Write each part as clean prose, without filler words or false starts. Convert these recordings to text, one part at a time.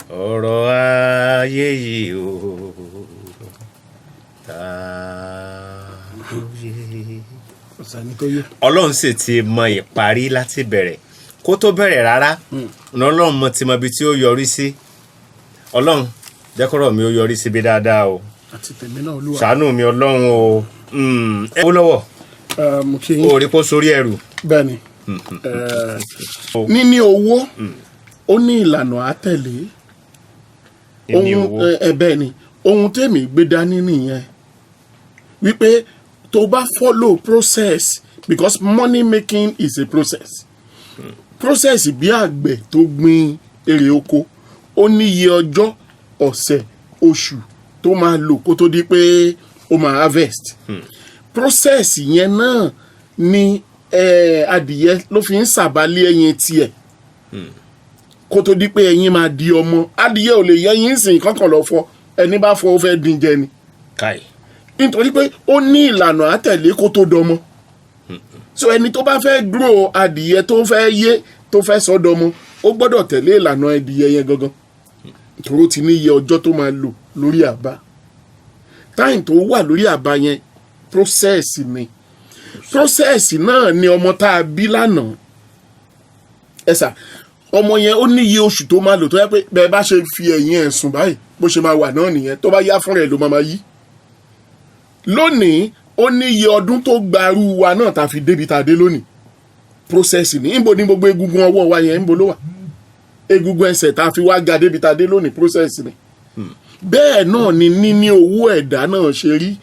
ọ̀rọ̀ ayé yìí o ta lóye. Ọlọ́run sì ti mọ ìparí láti bẹ̀rẹ̀ kó tó bẹ̀rẹ̀ rárá Ọlọ́run mọ ti mọ ibi tí ó yọrí sí. Ọlọ́run jẹ́ kọ́rọ̀ mi ó yọrí síbi dáadáa o. Àti tèmi náà Olúwa. Ṣàánú mi Ọlọ́run o. Ẹ wó lọ́wọ́. Mo kí yín. O rí kó sórí ẹrù. Bẹ́ẹ̀ni. Níní owó ó ní ìlànà àtẹ̀lé. Níní owó. Bẹ́ẹ̀ni ohun tèmi gbé dání nìyẹn wípé tó bá follow process because money making is a process. Process bí àgbẹ̀ tó gbin èrè oko ó ní iye ọjọ́ ọ̀sẹ̀ oṣù tó máa lò kó tó di pé ó máa harvest. Process yẹn náà ni adìyẹ ló fi ń sàbálẹ̀ ẹyin tiẹ̀ kó tó di pé ẹyin máa di ọmọ. Adìyẹ ò lè yẹ ẹyin sìn kankan lọ fọ ẹni bá fọ ó fẹ́ dín jẹ ni. Káì. Nítorí pé ó ní ìlànà àtẹ̀lé kó tó dọmọ. So ẹni tó bá fẹ́ grow adìyẹ tó fẹ́ yé tó fẹ́ sọ dọmọ ó gbọ́dọ̀ tẹ̀lé ìlànà adìyẹ yẹn gangan. Nítorí ó ti ní iye ọjọ́ tó máa lò lórí àbá. Time tó wà lórí àbá yẹn process ni. Process náà ni ọmọ tá a bí lánàá. Ẹ̀sà ọmọ yẹn ó ní iye oṣù tó máa lò tó yẹ pé bẹ́ẹ̀ bá ṣe fi ẹ̀yìn ẹ̀ sùn báyìí bó ṣe máa wà náà nìyẹn tó bá yá fúnra ẹ̀ ló máa yí. Lónìí ó ní iye ọdún tó gbarú wa náà tá a fi débi tá a dé lónìí. Process ni níbo ni gbogbo egungun ọwọ́ wa yẹn níbo ló wà. Egungun ẹsẹ̀ tá a fi wá ga débi tá a dé lónìí process ni. Bẹ́ẹ̀ náà ni níní owó ẹ̀dá náà ṣe rí.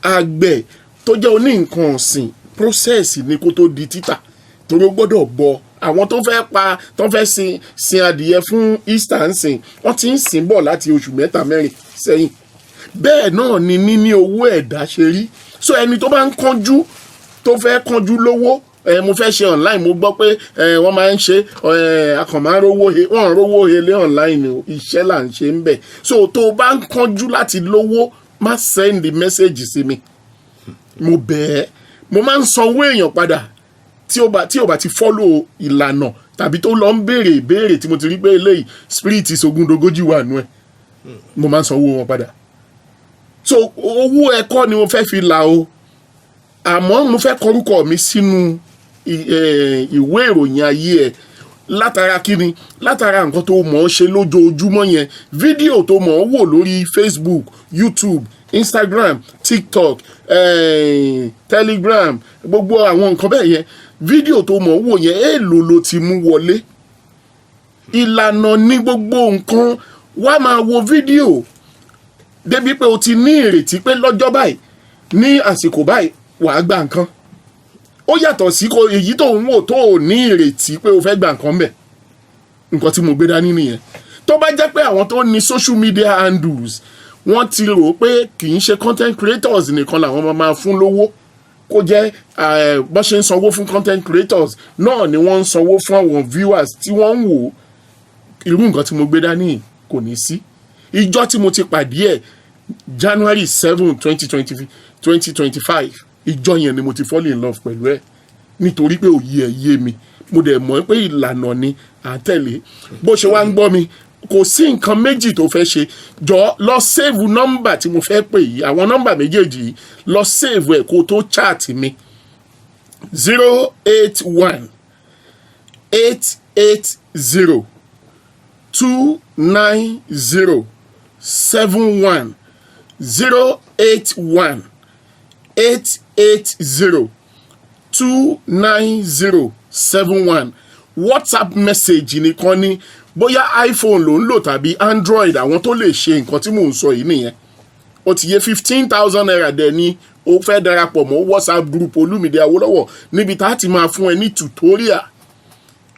Àgbẹ̀ tó jẹ́ oní nǹkan ọ̀sìn process ni kó tó di títà torí ó gbọ́dọ̀ bọ àwọn tó fẹ́ pa tó fẹ́ sin adìyẹ fún Easter ń sìn wọ́n ti ń sìn bọ̀ láti oṣù 3-4 sẹ́yìn. Bẹ́ẹ̀ náà ni níní owó ẹ̀dá ṣe rí. So ẹni tó bá ń kánjú tó fẹ́ kánjú lówó mo fẹ́ ṣe online mo gbọ́ pé wọ́n máa ń ṣe akàn máa ń rówó he lé online o iṣẹ́ là ń ṣe ń bẹ̀. So tó bá ń kánjú láti lówó má send the message sí mi. Mo bẹ̀ ẹ́ mo máa ń sanwó èèyàn padà tí ó bá ti follow ìlànà tàbí tó lọ ń béèrè ìbéèrè tí mo ti rí pé eléyìí spirit ìsogúndogójì wà nù ẹ̀ mo máa ń sanwó wọn padà. So owó ẹ̀kọ́ ni mo fẹ́ fi là o àmọ́ mo fẹ́ kọrúkọ mi sínú ìwé ìròyìn ayé ẹ̀ látara kíni látara nǹkan tó mọ̀ ọ́ ṣe lójoojúmọ́ yẹn fídíò tó mọ̀ ọ́ wò lórí Facebook, YouTube, Instagram, TikTok, Telegram gbogbo àwọn nǹkan bẹ́ẹ̀ yẹn fídíò tó mọ̀ ọ́ wò yẹn èèlò ló ti mú wọlé. Ìlànà ní gbogbo nǹkan wá máa wo fídíò débi pé o ti ní ìrètí pé lọ́jọ́ báyìí ní àsìkò báyìí wàá gba nǹkan. Ó yàtọ̀ sí èyí tó ń wò tó ò ní ìrètí pé o fẹ́ gba nǹkan bẹ̀. Nǹkan tí mo gbé dání nìyẹn. Tó bá jẹ́ pé àwọn tó ní social media handles wọ́n ti rò pé kì í ṣe content creators nìkan làwọn máa fún lówó kó jẹ́ bó ṣe ń sanwó fún content creators náà ni wọ́n ń sanwó fún àwọn viewers tí wọ́n ń wò. Irú nǹkan tí mo gbé dání kò ní sí. Ìjọ́ tí mo ti pàdé ẹ̀ January 7, 2025 ìjọ́ yẹn ni mo ti fall in love pẹ̀lú ẹ̀ nítorí pé òye ẹ̀ yé mi mo dẹ̀ mọ̀ pé ìlànà ni à ń tẹ̀lé. Bó ṣe wá ń gbọ́ mi kò sí nǹkan méjì tó fẹ́ ṣe jọ lọ save nọ́mbà tí mo fẹ́ pè yìí àwọn nọ́mbà méjèèjì yìí lọ save ẹ̀ kó tó chat mi 081 880 290 71 081 880 290 71 WhatsApp message nìkan ni bóyá iPhone ló ń lò tàbí Android àwọn tó lè ṣe nǹkan tí mò ń sọ yìí nìyẹn. Ó ti yé 15,000 naira dẹ̀ ni ó fẹ́ darapọ̀ mọ́ WhatsApp group Olúmídé Awólọ́wọ̀ níbi tá a ti máa fún ẹ ní tutorial.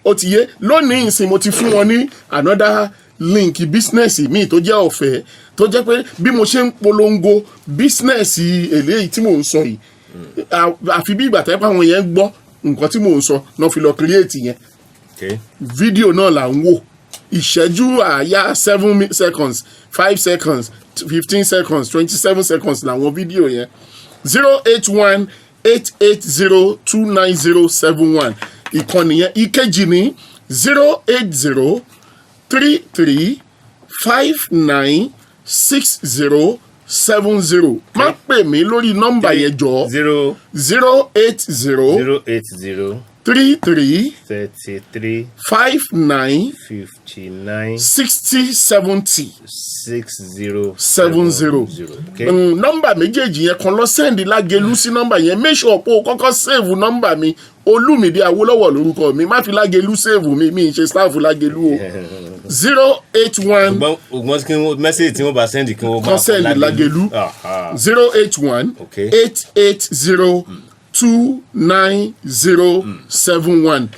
Ó ti yé lónìí ìsìn mo ti fún wọn ní another link business mi tó jẹ́ ọ̀fẹ́ tó jẹ́ pé bí mo ṣe ń polongo business eléyìí tí mò ń sọ yìí àfi bí ìgbà tẹ́pẹ́ àwọn yẹn gbọ́ nǹkan tí mò ń sọ náà fi lọ create yẹn. Fídíò náà là ń wò ìṣẹ́jú àáyá 7 seconds 5 seconds 15 seconds 27 seconds làwọn fídíò yẹn 081 880 290 71 ìkànnì yẹn. ìkejì ní 08033596070. má pè mí lórí nọ́mbà yẹn jọ 080 33 59 6070. 6070. Okay. Nọ́mbà méjèèjì yẹn kan lọ sẹ́ndì Lágelú sí nọ́mbà yẹn. make sure pé o kọ́kọ́ save nọ́mbà mi Olúmídé Awólọ́wọ̀ lórúkọ mi. má fi Lágelú save mi ń ṣe staff Lágelú o. 081. Ògbọ́n kí wọ́n mẹ́sẹ̀jì tí wọ́n bá sẹ́ndì kí wọ́n bá sẹ́ndì Lágelú. 081 880 29071.